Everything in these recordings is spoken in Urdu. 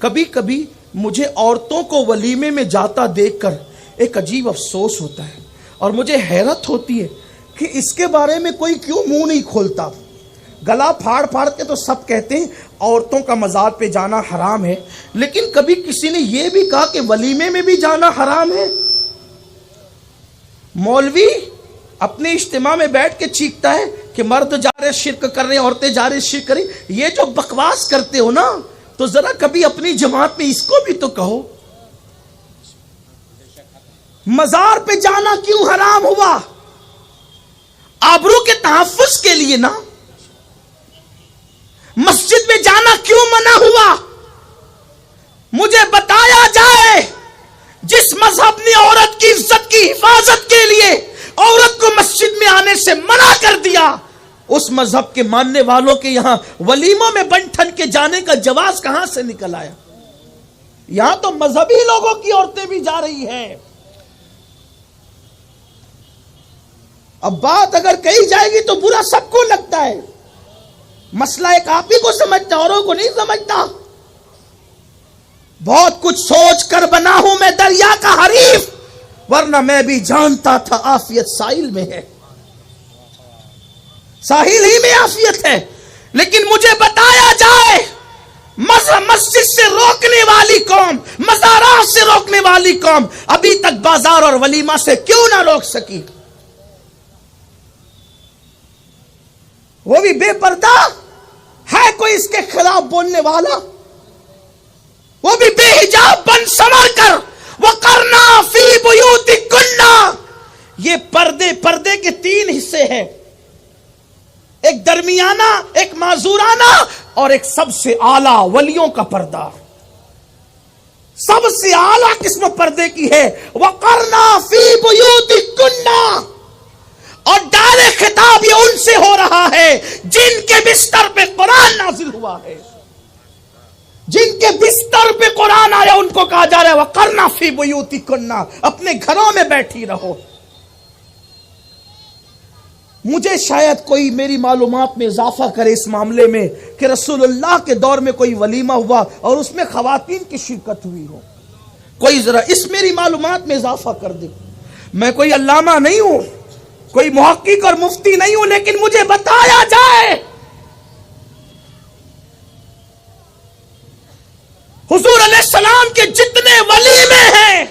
کبھی کبھی مجھے عورتوں کو ولیمے میں جاتا دیکھ کر ایک عجیب افسوس ہوتا ہے، اور مجھے حیرت ہوتی ہے کہ اس کے بارے میں کوئی کیوں منہ نہیں کھولتا۔ گلا پھاڑ پھاڑ کے تو سب کہتے ہیں عورتوں کا مزار پہ جانا حرام ہے، لیکن کبھی کسی نے یہ بھی کہا کہ ولیمے میں بھی جانا حرام ہے؟ مولوی اپنے اجتماع میں بیٹھ کے چیختا ہے کہ مرد جا رہے شرک کر رہے ہیں، عورتیں جا رہے شرک کر رہی۔ یہ جو بکواس کرتے ہو نا، تو ذرا کبھی اپنی جماعت میں اس کو بھی تو کہو۔ مزار پہ جانا کیوں حرام ہوا؟ آبرو کے تحفظ کے لیے نا۔ مسجد میں جانا کیوں منع ہوا؟ مجھے بتایا جائے جس مذہب نے عورت کی عزت کی حفاظت کے لیے عورت کو مسجد میں آنے سے منع کر دیا، اس مذہب کے ماننے والوں کے یہاں ولیموں میں بن ٹھن کے جانے کا جواز کہاں سے نکل آیا؟ یہاں تو مذہبی لوگوں کی عورتیں بھی جا رہی ہیں۔ اب بات اگر کہی جائے گی تو برا سب کو لگتا ہے، مسئلہ ایک آپ ہی کو سمجھتا، اوروں کو نہیں سمجھتا۔ بہت کچھ سوچ کر بنا ہوں میں دریا کا حریف، ورنہ میں بھی جانتا تھا عافیت ساحل میں ہے، ساحل ہی میں عافیت ہے۔ لیکن مجھے بتایا جائے مسجد سے روکنے والی قوم، مزارات سے روکنے والی قوم ابھی تک بازار اور ولیمہ سے کیوں نہ روک سکی؟ وہ بھی بے پردہ ہے، کوئی اس کے خلاف بولنے والا؟ وہ بھی بے حجاب بن سنور کر وَقَرْنَا فِي بُيُوتِكُنَّ۔ یہ پردے کے تین حصے ہیں، ایک درمیانہ، ایک معذورانہ، اور ایک سب سے اعلیٰ ولیوں کا پردہ۔ سب سے اعلیٰ قسم پردے کی ہے وَقَرْنَا فِي بُيُوتِكُنَّ، اور ڈائریکٹ خطاب یہ ان سے ہو رہا ہے جن کے بستر پہ قرآن نازل ہوا ہے، جن کے بستر پہ قرآن آیا ان کو کہا جا رہا ہے وَقَرْنَا فِي بُيُوتِكُنَّ، اپنے گھروں میں بیٹھی رہو۔ مجھے شاید کوئی میری معلومات میں اضافہ کرے اس معاملے میں کہ رسول اللہ کے دور میں کوئی ولیمہ ہوا اور اس میں خواتین کی شرکت ہوئی ہو، کوئی ذرا اس میری معلومات میں اضافہ کر دے۔ میں کوئی علامہ نہیں ہوں، کوئی محقق اور مفتی نہیں ہوں، لیکن مجھے بتایا جائے حضور علیہ السلام کے جتنے ولیمے ہیں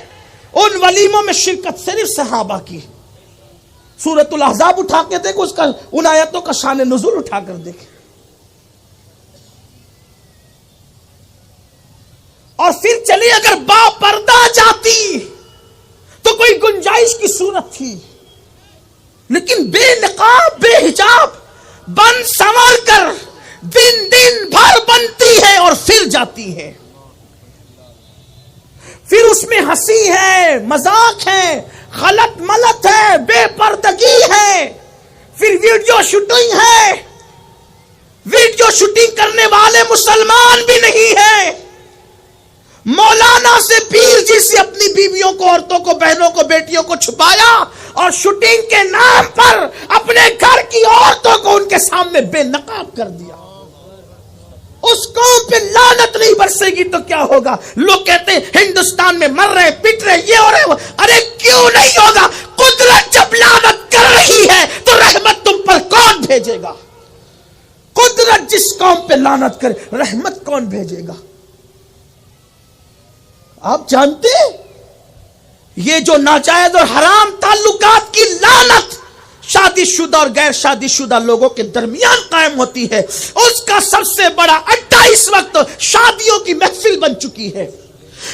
ان ولیموں میں شرکت صرف صحابہ کی۔ سورۃ الاحزاب اٹھا کے دیکھو، اس کا ان آیتوں کا شان نزول اٹھا کر دیکھیں، اور پھر چلی اگر با پردہ جاتی تو کوئی گنجائش کی صورت تھی، لیکن بے نقاب بے حجاب بن سنور کر دن بھر بنتی ہے اور پھر جاتی ہے۔ پھر اس میں ہنسی ہے، مذاق ہے، خلط ملط ہے، بے پردگی ہے، پھر ویڈیو شوٹنگ ہے۔ ویڈیو شوٹنگ کرنے والے مسلمان بھی نہیں ہیں۔ مولانا سے پیر جی سے اپنی بیویوں کو، عورتوں کو، بہنوں کو، بیٹیوں کو چھپایا، اور شوٹنگ کے نام پر اپنے گھر کی عورتوں کو ان کے سامنے بے نقاب کر دیا۔ اس قوم پہ لعنت نہیں برسے گی تو کیا ہوگا؟ لوگ کہتے ہیں ہندوستان میں مر رہے، پٹ رہے، یہ ہو رہے، ارے کیوں نہیں ہوگا؟ قدرت جب لعنت کر رہی ہے تو رحمت تم پر کون بھیجے گا؟ قدرت جس قوم پہ لعنت کرے رحمت کون بھیجے گا؟ آپ جانتے ہیں یہ جو ناجائز اور حرام تعلقات کی لعنت شادی شدہ اور غیر شادی شدہ لوگوں کے درمیان قائم ہوتی ہے، اس کا سب سے بڑا اڈا اس وقت شادیوں کی محفل بن چکی ہے،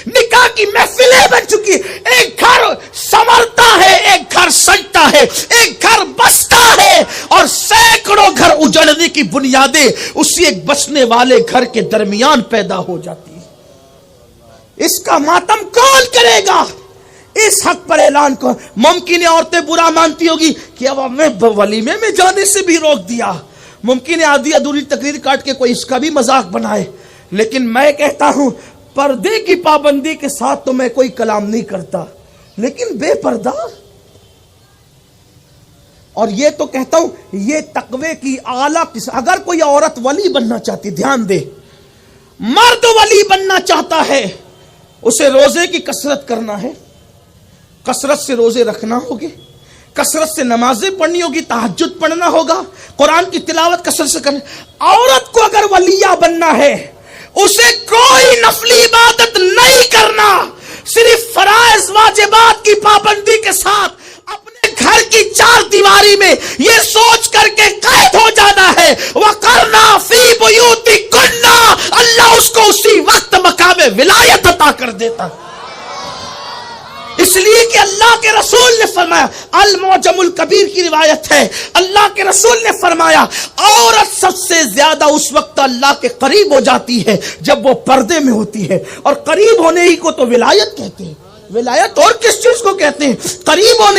نکاح کی محفلیں بن چکی ہے۔ ایک گھر سنورتا ہے، ایک گھر سجتا ہے، ایک گھر بستا ہے، اور سینکڑوں گھر اجڑنے کی بنیادیں اسی ایک بسنے والے گھر کے درمیان پیدا ہو جاتی ہے۔ اس کا ماتم کون کرے گا؟ اس حق پر اعلان کو ممکن ہے عورتیں برا مانتی ہوگی کہ اب ہمیں ولیمے میں جانے سے بھی روک دیا، ممکن ہے آدھی ادھوری تقریر کاٹ کے کوئی اس کا بھی مذاق بنائے، لیکن میں کہتا ہوں پردے کی پابندی کے ساتھ تو میں کوئی کلام نہیں کرتا، لیکن بے پردہ، اور یہ تو کہتا ہوں یہ تقوی کی اعلیٰ قسم۔ اگر کوئی عورت ولی بننا چاہتی، دھیان دے، مرد ولی بننا چاہتا ہے اسے روزے کی کثرت کرنا ہے، کثرت سے روزے رکھنا ہوگے، کثرت سے نمازیں پڑھنی ہوگی، تہجد پڑھنا ہوگا، قرآن کی تلاوت کثرت سے کرنا۔ عورت کو اگر ولیہ بننا ہے اسے کوئی نفلی عبادت نہیں کرنا، صرف فرائض واجبات کی پابندی کے ساتھ اپنے گھر کی چار دیواری میں یہ سوچ کر کے قید ہو جانا ہے وَقَرْنَا فِي بُيُوتِكُنَّ، اللہ اس کو اسی وقت مقام ولایت عطا کر دیتا۔ اس لیے کہ اللہ کے رسول نے فرمایا، المعجم الکبیر کی روایت ہے، اللہ کے رسول نے فرمایا عورت سب سے زیادہ اس وقت اللہ کے قریب ہو جاتی ہے جب وہ پردے میں ہوتی ہے، اور قریب ہونے ہی کو تو ولایت کہتے ہیں۔ ولایت اور کس چیز کو کہتے ہیں؟ قریب ہونے